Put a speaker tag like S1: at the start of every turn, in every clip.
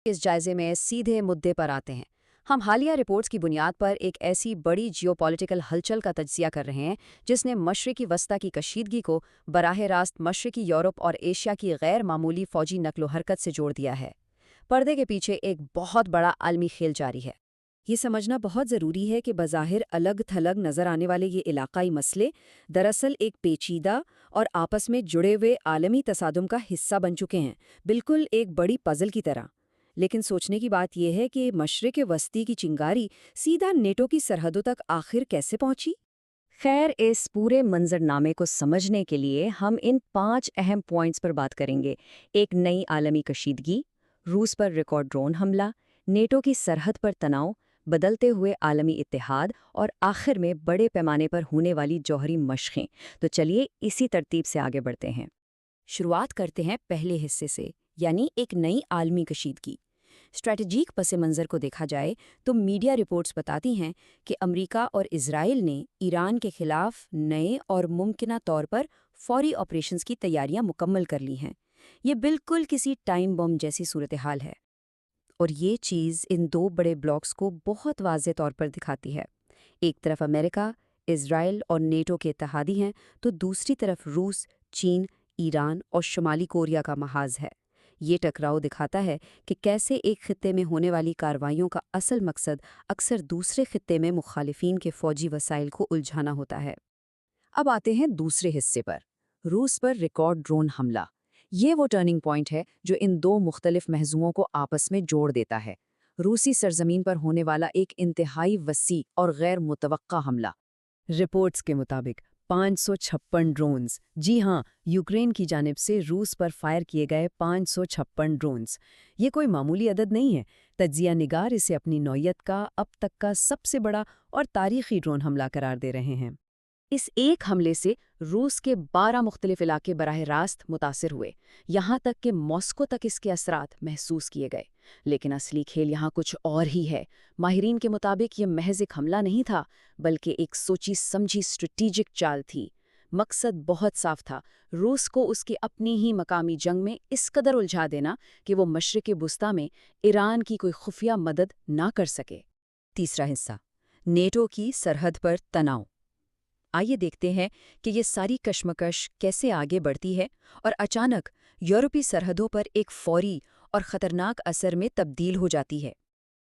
S1: इस जायजे में सीधे मुद्दे पर आते हैं। हम हालिया रिपोर्ट्स की बुनियाद पर एक ऐसी बड़ी जियोपॉलिटिकल हलचल का तज्जिया कर रहे हैं जिसने मशरकी वस्ता की कशीदगी को बराह रास्त मशरकी यूरोप और एशिया की गैर मामूली फौजी नकलो हरकत से जोड़ दिया है। पर्दे के पीछे एक बहुत बड़ा आलमी खेल जारी है।
S2: ये समझना बहुत ज़रूरी है कि बज़ाहिर अलग थलग नज़र आने वाले ये इलाक़ाई मसले दरअसल एक पेचीदा और आपस में जुड़े हुए आलमी तसादुम का हिस्सा बन चुके हैं, बिल्कुल एक बड़ी पज़ल की तरह। लेकिन सोचने की बात यह है कि मशरिक़ वस्ती की चिंगारी सीधा नेटो की सरहदों तक आखिर कैसे पहुंची?
S1: खैर, इस पूरे मंजरनामे को समझने के लिए हम इन 5 अहम पॉइंट्स पर बात करेंगे। एक नई आलमी कशीदगी, रूस पर रिकॉर्ड ड्रोन हमला, नेटो की सरहद पर तनाव, बदलते हुए आलमी इत्तेहाद और आखिर में बड़े पैमाने पर होने वाली जौहरी मशक़ें। तो चलिए इसी तरतीब से आगे बढ़ते हैं। शुरुआत करते हैं पहले हिस्से से, यानी एक नई आलमी कशीदगी। स्ट्रैटेजिक पस मंज़र को देखा जाए तो मीडिया रिपोर्ट्स बताती हैं कि अमेरिका और इजराइल ने ईरान के खिलाफ नए और मुमकिना तौर पर फौरी ऑपरेशंस की तैयारियां मुकम्मल कर ली हैं। ये बिल्कुल किसी टाइम बम जैसी सूरत हाल है। और ये चीज़ इन दो बड़े ब्लॉक्स को बहुत वाज़े तौर पर दिखाती है। एक तरफ अमेरिका, इजराइल और नेटो के इत्तेहादी हैं, तो दूसरी तरफ रूस, चीन, ईरान और शुमाली कोरिया का महाज है। ये टकराव दिखाता है कि कैसे एक खित्ते में होने वाली कार्रवाइयों का असल मकसद अक्सर दूसरे खित्ते में मुखालिफिन के फौजी वसाइल को उलझाना होता है। अब आते हैं दूसरे हिस्से पर, रूस पर रिकॉर्ड ड्रोन हमला। ये वो टर्निंग पॉइंट है जो इन दो मुख्तलिफ महज़ूओं को आपस में जोड़ देता है। रूसी सरजमीन पर होने वाला एक इंतहाई वसी और गैर मुतवक्का हमला। रिपोर्ट्स के मुताबिक 556 ड्रोन्स, जी हाँ, यूक्रेन की जानिब से रूस पर फायर किए गए 556 ड्रोन्स। ये कोई मामूली अदद नहीं है। तज्जिया निगार इसे अपनी नौयत का अब तक का सबसे बड़ा और तारीखी ड्रोन हमला करार दे रहे हैं। इस एक हमले से रूस के 12 मुख्तलिफ इलाके बराह रास्त मुतासिर हुए, यहाँ तक कि मॉस्को तक इसके असरात महसूस किए गए। लेकिन असली खेल यहाँ कुछ और ही है। माहिरीन के मुताबिक ये महज एक हमला नहीं था, बल्कि एक सोची समझी स्ट्रेटेजिक चाल थी। मकसद बहुत साफ था, रूस को उसकी अपनी ही मकामी जंग में इस कदर उलझा देना कि वो मशरिक़ वुस्ता में ईरान की कोई खुफिया मदद ना कर सके। तीसरा हिस्सा, नेटो की सरहद पर तनाव। आइए देखते हैं कि ये सारी कशमकश कैसे आगे बढ़ती है और अचानक यूरोपीय सरहदों पर एक फौरी और ख़तरनाक असर में तब्दील हो जाती है।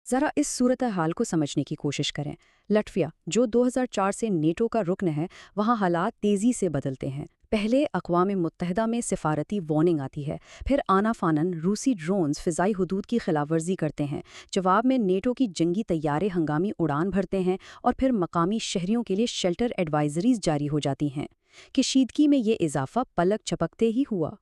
S1: ज़रा इस सूरत हाल को समझने की कोशिश करें। लटविया, जो 2004 से नेटो का रुकन है, वहाँ हालात तेज़ी से बदलते हैं। पहले अक़वाम मुत्तहिदा में सिफारती वार्निंग आती है, फिर आना-फानन रूसी ड्रोन्स फ़िज़ाई हुदूद की खिलाफवर्जी करते हैं। जवाब में नेटो की जंगी तैयारे हंगामी उड़ान भरते हैं और फिर मकामी शहरियों के लिए शेल्टर एडवाइजरीज जारी हो जाती हैं। कशीदगी में ये इजाफा पलक झपकते ही हुआ।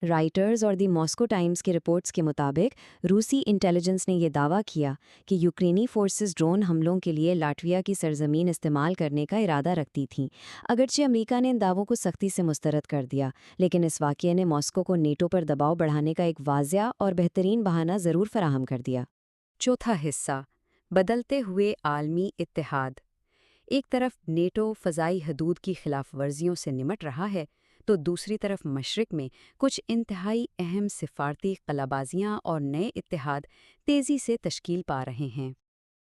S1: राइटर्स और दी मॉस्को टाइम्स की रिपोर्ट्स के मुताबिक रूसी इंटेलिजेंस ने यह दावा किया कि यूक्रेनी फोर्सेस ड्रोन हमलों के लिए लाटविया की सरजमीन इस्तेमाल करने का इरादा रखती थीं। अगरचे अमेरिका ने इन दावों को सख्ती से मुस्तरद कर दिया, लेकिन इस वाक़ये ने मॉस्को को नेटो पर दबाव बढ़ाने का एक वाज़िया और बेहतरीन बहाना ज़रूर फराहम कर दिया। चौथा हिस्सा, बदलते हुए आलमी इत्तेहाद। एक तरफ नेटो फ़ज़ाई हदूद की खिलाफ वर्जियों से निमट रहा है, तो दूसरी तरफ मशरिक़ में कुछ इंतहाई अहम सिफारती कलाबाजियाँ और नए इत्तेहाद तेज़ी से तश्कील पा रहे हैं।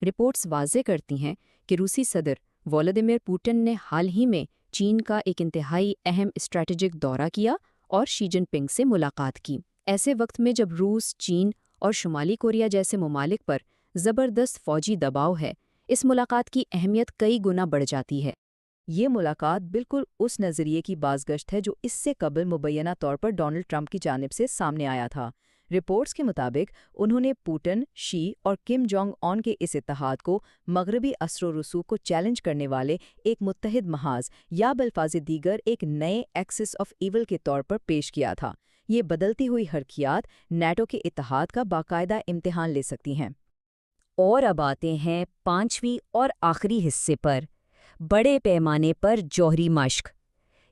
S1: रिपोर्ट्स वाज़े करती हैं कि रूसी सदर व्लादिमीर पुतिन ने हाल ही में चीन का एक इंतहाई अहम स्ट्रैटेजिक दौरा किया और शी जिनपिंग से मुलाकात की। ऐसे वक्त में जब रूस, चीन और शुमाली कोरिया जैसे ममालिक पर ज़बरदस्त फ़ौजी दबाव है, इस मुलाकात की अहमियत कई गुना बढ़ जाती है। ये मुलाकात बिल्कुल उस नज़रिए की बाज़गश्त है जो इससे कबल मुबैना तौर पर डोनाल्ड ट्रंप की जानिब से सामने आया था। रिपोर्ट्स के मुताबिक उन्होंने पुतिन, शी और किम जोंग ऑन के इस इत्तेहाद को मगरबी असर व रसूख को चैलेंज करने वाले एक मुत्तहिद महाज या बल्फाज़ दीगर एक नए एक्सिस ऑफ ईवल के तौर पर पेश किया था। ये बदलती हुई हरकियात नेटो के इत्तेहाद का बाकायदा इम्तिहान ले सकती हैं। और अब आते हैं पांचवीं और आखिरी हिस्से पर, बड़े पैमाने पर जौहरी मशक।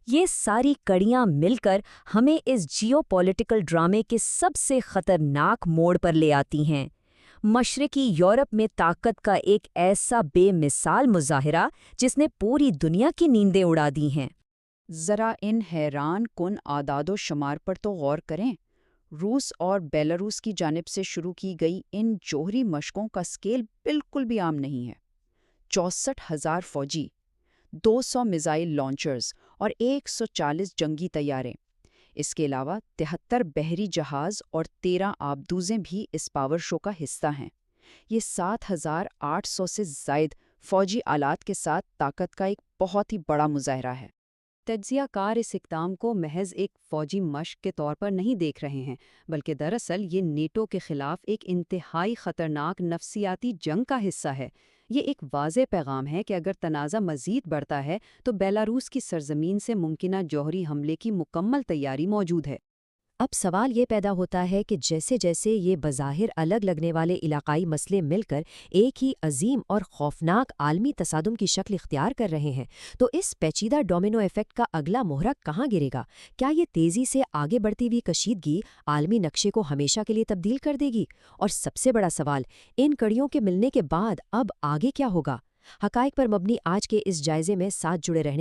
S1: ये सारी कड़ियां मिलकर हमें इस जियोपॉलिटिकल ड्रामे के सबसे खतरनाक मोड़ पर ले आती हैं। मशरकी यूरोप में ताकत का एक ऐसा बेमिसाल मुजाहिरा जिसने पूरी दुनिया की नींदें उड़ा दी हैं। ज़रा इन हैरान कुन आदादो शुमार पर तो गौर करें।
S3: روس اور بیلاروس کی جانب سے شروع کی گئی ان جوہری مشقوں کا اسکیل بالکل بھی عام نہیں ہے۔ 64,000 فوجی، 200 میزائل لانچرز اور 140 جنگی طیارے۔ اس کے علاوہ 73 بحری جہاز اور 13 آبدوزیں بھی اس پاور شو کا حصہ ہیں۔ یہ 7,800 سے زائد فوجی آلات کے ساتھ طاقت کا ایک بہت ہی بڑا مظاہرہ ہے۔
S2: تجزیہ کار اس اقدام کو محض ایک فوجی مشق کے طور پر نہیں دیکھ رہے ہیں، بلکہ دراصل یہ نیٹو کے خلاف ایک انتہائی خطرناک نفسیاتی جنگ کا حصہ ہے۔ یہ ایک واضح پیغام ہے کہ اگر تنازع مزید بڑھتا ہے تو بیلاروس کی سرزمین سے ممکنہ جوہری حملے کی مکمل تیاری موجود ہے۔
S4: اب سوال یہ پیدا ہوتا ہے کہ جیسے جیسے یہ بظاہر الگ لگنے والے علاقائی مسئلے مل کر ایک ہی عظیم اور خوفناک عالمی تصادم کی شکل اختیار کر رہے ہیں، تو اس پیچیدہ ڈومینو ایفیکٹ کا اگلا محرک کہاں گرے گا؟ کیا یہ تیزی سے آگے بڑھتی ہوئی کشیدگی عالمی نقشے کو ہمیشہ کے لیے تبدیل کر دے گی؟ اور سب سے بڑا سوال، ان کڑیوں کے ملنے کے بعد اب آگے کیا ہوگا؟ حقائق پر مبنی آج کے اس جائزے میں ساتھ جڑے رہنے